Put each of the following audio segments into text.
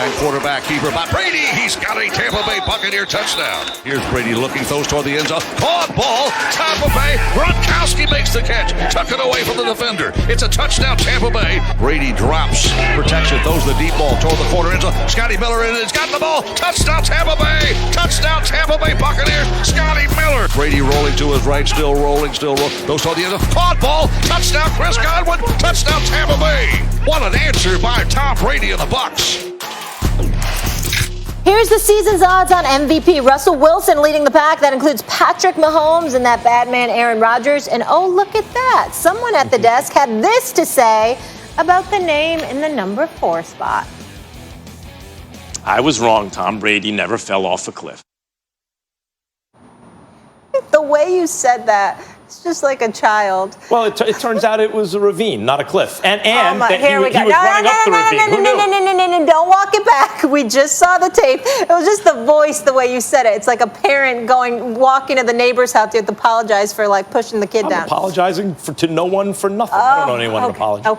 Giant quarterback keeper by Brady. He's got a Tampa Bay Buccaneer touchdown. Here's Brady looking, throws toward the end zone. Caught ball, Tampa Bay. Gronkowski makes the catch. Tuck it away from the defender. It's a touchdown, Tampa Bay. Brady drops protection, throws the deep ball toward the corner end zone. Scotty Miller in it. He's got the ball. Touchdown, Tampa Bay. Touchdown, Tampa Bay Buccaneers. Scotty Miller. Brady rolling to his right, still rolling. Those toward the end zone. Caught ball. Touchdown, Chris Godwin. Touchdown, Tampa Bay. What an answer by Tom Brady and the Bucs. Here's the season's odds on MVP. Russell Wilson leading the pack. That includes Patrick Mahomes and that bad man Aaron Rodgers. And oh, look at that. Someone at the desk had this to say about the name in the number 4 spot. I was wrong. Tom Brady never fell off a cliff. The way you said that, it's just like a child. Well, it turns out it was a ravine, not a cliff. And that he was running up the ravine. No, don't walk it back. We just saw the tape. It was just the voice, the way you said it. It's like a parent walking to the neighbor's house. You have to apologize for like pushing the kid down. I'm apologizing to no one for nothing. I don't know anyone to apologize.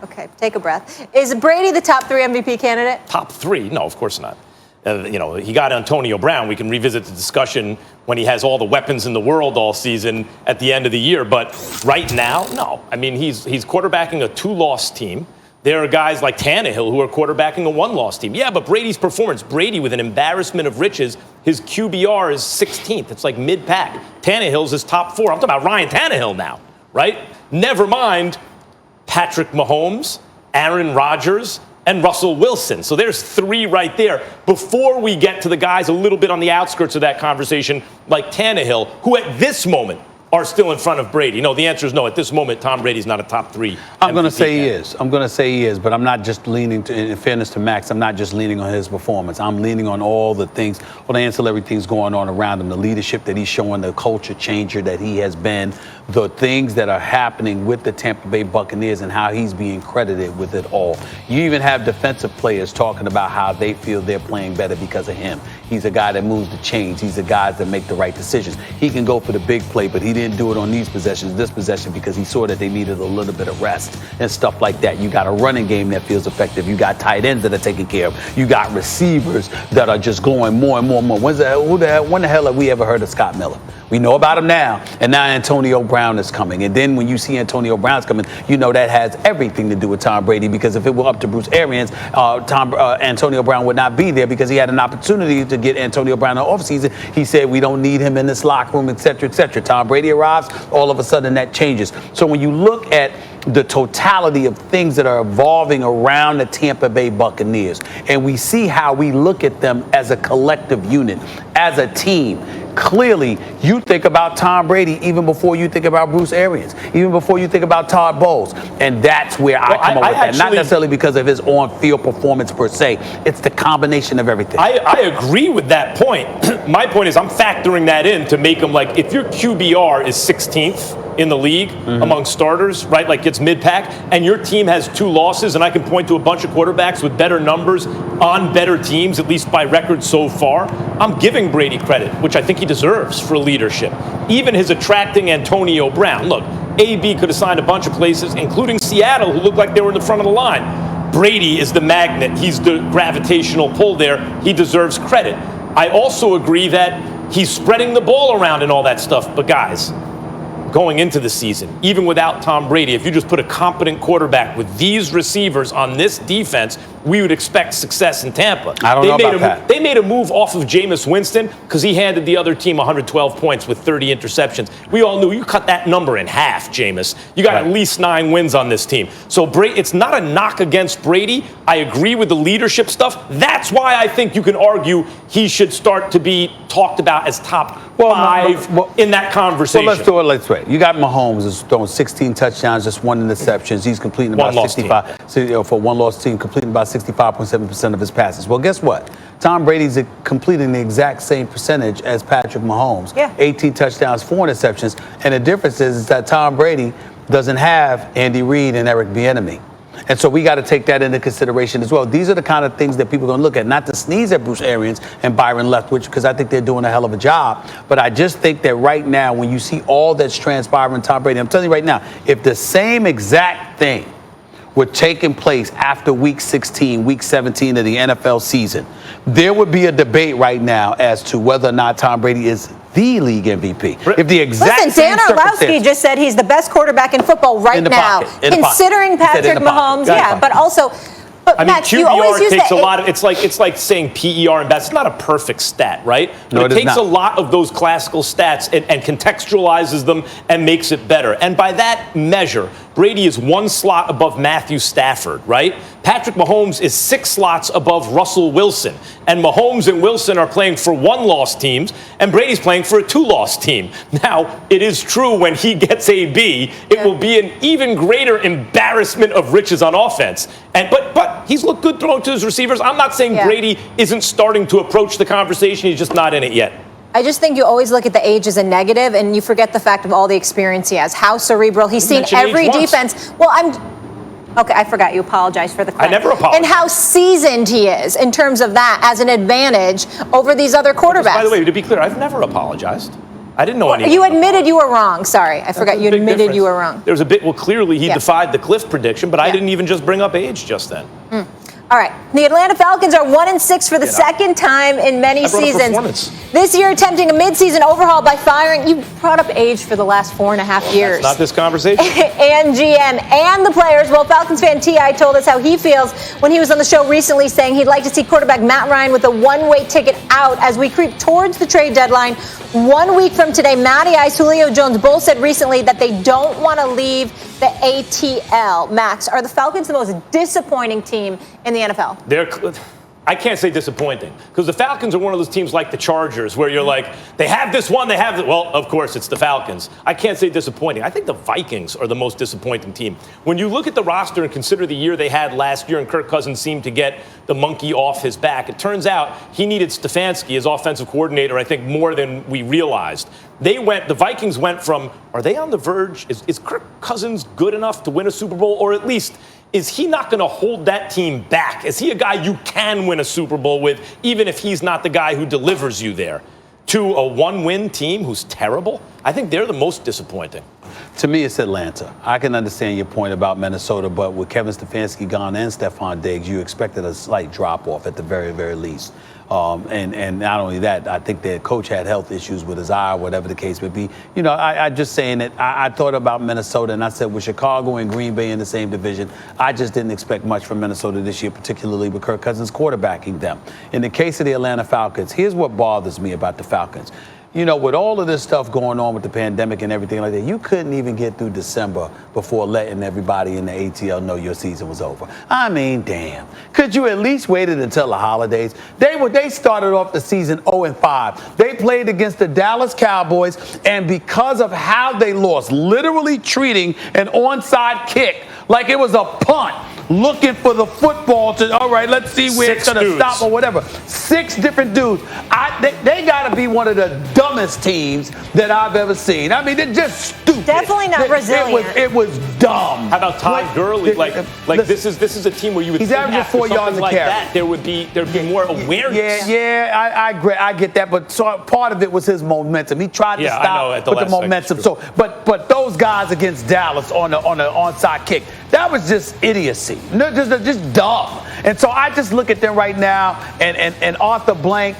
Okay. Take a breath. Is Brady the top 3 MVP candidate? Top 3? No, of course not. He got Antonio Brown. We can revisit the discussion when he has all the weapons in the world all season at the end of the year. But right now, no. I mean, he's quarterbacking a 2-loss team. There are guys like Tannehill who are quarterbacking a 1-loss team. Yeah, but Brady's performance, Brady with an embarrassment of riches, his QBR is 16th. It's like mid-pack. Tannehill's his top 4. I'm talking about Ryan Tannehill now, right? Never mind Patrick Mahomes, Aaron Rodgers, and Russell Wilson. So there's 3 right there before we get to the guys a little bit on the outskirts of that conversation, like Tannehill, who at this moment are still in front of Brady. No, the answer is no. At this moment, Tom Brady's not a top 3. I'm going to say he is. But I'm not just leaning to, in fairness to Max, I'm not just leaning on his performance. I'm leaning on all the things, all the ancillary things going on around him, the leadership that he's showing, the culture changer that he has been, the things that are happening with the Tampa Bay Buccaneers and how he's being credited with it all. You even have defensive players talking about how they feel they're playing better because of him. He's a guy that moves the chains. He's a guy that make the right decisions. He can go for the big play, but he didn't do it on this possession, because he saw that they needed a little bit of rest and stuff like that. You got a running game that feels effective. You got tight ends that are taken care of. You got receivers that are just going more and more and more. When the hell have we ever heard of Scott Miller? We know about him now, and now Antonio Brown is coming. And then when you see Antonio Brown's coming, you know that has everything to do with Tom Brady, because if it were up to Bruce Arians, Antonio Brown would not be there, because he had an opportunity to get Antonio Brown in the offseason. He said, we don't need him in this locker room, et cetera, et cetera. Tom Brady arrives, all of a sudden that changes. So when you look at the totality of things that are evolving around the Tampa Bay Buccaneers, and we see how we look at them as a collective unit, as a team, clearly you think about Tom Brady even before you think about Bruce Arians, even before you think about Todd Bowles. And that's where I come up with that. Not necessarily because of his on-field performance per se. It's the combination of everything. I agree with that point. My point is I'm factoring that in to make him, like, if your QBR is 16th in the league among starters, right, like it's mid-pack, and your team has 2 losses, and I can point to a bunch of quarterbacks with better numbers on better teams, at least by record so far, I'm giving Brady credit, which I think he deserves for leadership. Even his attracting Antonio Brown. Look, AB could have signed a bunch of places, including Seattle, who looked like they were in the front of the line. Brady is the magnet. He's the gravitational pull there. He deserves credit. I also agree that he's spreading the ball around and all that stuff. But guys, going into the season, even without Tom Brady, if you just put a competent quarterback with these receivers on this defense, we would expect success in Tampa. I don't know about that. They made a move off of Jameis Winston because he handed the other team 112 points with 30 interceptions. We all knew you cut that number in half, Jameis. You got at least 9 wins on this team. So it's not a knock against Brady. I agree with the leadership stuff. That's why I think you can argue he should start to be talked about as top 5 in that conversation. Well, let's do it. You got Mahomes is throwing 16 touchdowns, just 1 interceptions. He's completing about 65 for one-loss team, completing about 65.7% of his passes. Well, guess what? Tom Brady's completing the exact same percentage as Patrick Mahomes. 18 touchdowns, 4 interceptions. And the difference is that Tom Brady doesn't have Andy Reid and Eric Bieniemy. And so we got to take that into consideration as well. These are the kind of things that people are going to look at, not to sneeze at Bruce Arians and Byron Leftwich, because I think they're doing a hell of a job. But I just think that right now, when you see all that's transpiring Tom Brady, I'm telling you right now, if the same exact thing were taking place after week 16, week 17 of the NFL season, there would be a debate right now as to whether or not Tom Brady is the league MVP. If the exact Listen, Dan Orlovsky just said he's the best quarterback in football right now, considering Patrick Mahomes. Yeah, but also. But I mean, Matt, QBR takes a lot of. It's like saying PER and that's not a perfect stat, right? But no, it takes a lot of those classical stats and contextualizes them and makes it better. And by that measure, Brady is one slot above Matthew Stafford, right? Patrick Mahomes is 6 slots above Russell Wilson. And Mahomes and Wilson are playing for 1-loss teams, and Brady's playing for a 2-loss team. Now, it is true when he gets a B, it will be an even greater embarrassment of riches on offense. But he's looked good throwing to his receivers. I'm not saying Brady isn't starting to approach the conversation. He's just not in it yet. I just think you always look at the age as a negative, and you forget the fact of all the experience he has, how cerebral. He's seen every defense. Well, okay, I forgot. You apologize for the question. I never apologize. And how seasoned he is in terms of that as an advantage over these other quarterbacks. By the way, to be clear, I've never apologized. I didn't know anything. You admitted you were wrong. Sorry, I forgot. You admitted you were wrong. There's a bit. Well, clearly he defied the cliff prediction, but I didn't even just bring up age just then. All right. The Atlanta Falcons are 1-6 for the second time in many seasons. This year attempting a midseason overhaul by firing, you brought up age for the last 4.5 years. That's not this conversation. And GM and the players. Well, Falcons fan T.I. told us how he feels when he was on the show recently, saying he'd like to see quarterback Matt Ryan with a one-way ticket out as we creep towards the trade deadline. 1 week from today, Matty Ice, Julio Jones both said recently that they don't want to leave the ATL. Max, are the Falcons the most disappointing team in the NFL? I can't say disappointing, because the Falcons are one of those teams like the Chargers where you're like, they have this one, they have well, of course, it's the Falcons. I can't say disappointing. I think the Vikings are the most disappointing team. When you look at the roster and consider the year they had last year and Kirk Cousins seemed to get the monkey off his back, it turns out he needed Stefanski as offensive coordinator, I think, more than we realized. The Vikings went from, are they on the verge? Is Kirk Cousins good enough to win a Super Bowl, or at least is he not going to hold that team back? Is he a guy you can win a Super Bowl with, even if he's not the guy who delivers you there? To a one-win team who's terrible? I think they're the most disappointing. To me, it's Atlanta. I can understand your point about Minnesota, but with Kevin Stefanski gone and Stephon Diggs, you expected a slight drop-off at the very, very least. And not only that, I think their coach had health issues with his eye, or whatever the case may be. You know, I just saying that I thought about Minnesota, and I said with Chicago and Green Bay in the same division, I just didn't expect much from Minnesota this year, particularly with Kirk Cousins quarterbacking them. In the case of the Atlanta Falcons, here's what bothers me about the Falcons. You know, with all of this stuff going on with the pandemic and everything like that, you couldn't even get through December before letting everybody in the ATL know your season was over. I mean, damn. Could you at least waited until the holidays? They started off the season 0-5. They played against the Dallas Cowboys, and because of how they lost, literally treating an onside kick like it was a punt, looking for the football to, all right, let's see where it's going to stop or whatever. 6 different dudes. They got to be one of the dumbest teams that I've ever seen. I mean, they're just stupid. Definitely not resilient. It was dumb. How about Todd Gurley? This is a team where you would he's think averaging after 4 yards like a carry. that there'd be more awareness. I get that, but part of it was his momentum. He tried to stop with the momentum. But those guys against Dallas on the onside kick, that was just idiocy. Just dumb. And so I just look at them right now, and Arthur Blank,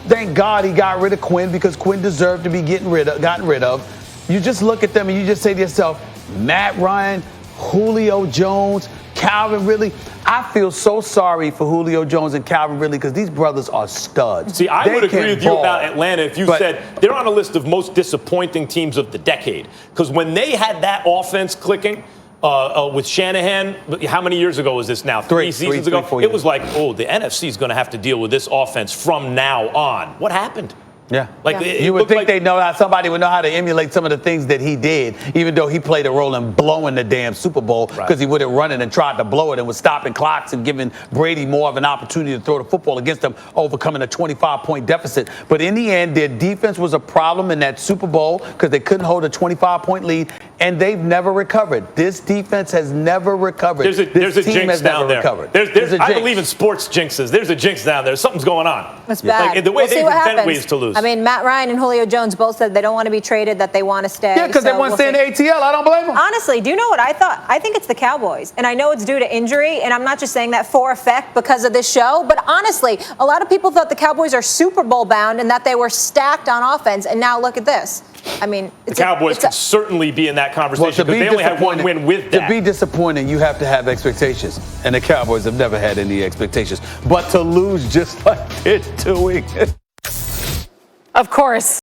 thank God he got rid of Quinn, because Quinn deserved to be gotten rid of. You just look at them and you just say to yourself, Matt Ryan, Julio Jones, Calvin Ridley. I feel so sorry for Julio Jones and Calvin Ridley, because these brothers are studs. See, I would agree with you about Atlanta if you said they're on a list of most disappointing teams of the decade. Because when they had that offense clicking, with Shanahan, how many years ago was this now? 3 seasons ago? It was like, the NFC is going to have to deal with this offense from now on. What happened? Yeah. You would think they know how somebody would know how to emulate some of the things that he did, even though he played a role in blowing the damn Super Bowl, because he would have run it and tried to blow it and was stopping clocks and giving Brady more of an opportunity to throw the football against them, overcoming a 25-point deficit. But in the end, their defense was a problem in that Super Bowl because they couldn't hold a 25-point lead. and they've never recovered. This defense has never recovered. There's a team jinx has down never there. recovered. There's a I jinx. believe in sports jinxes. There's a jinx down there. Something's going on. It's bad. Like, the way we'll see they what invent happens. ways to lose. I mean, Matt Ryan and Julio Jones both said they don't want to be traded, that they want to stay. Yeah, because they want to stay in the ATL. I don't blame them. Honestly, do you know what I thought? I think it's the Cowboys. And I know it's due to injury, and I'm not just saying that for effect because of this show, but honestly, a lot of people thought the Cowboys are Super Bowl bound and that they were stacked on offense, and now look at this. I mean, the Cowboys could certainly be in that conversation because they only have one win with that. To be disappointing, you have to have expectations. And the Cowboys have never had any expectations. But to lose just like they're doing. Of course.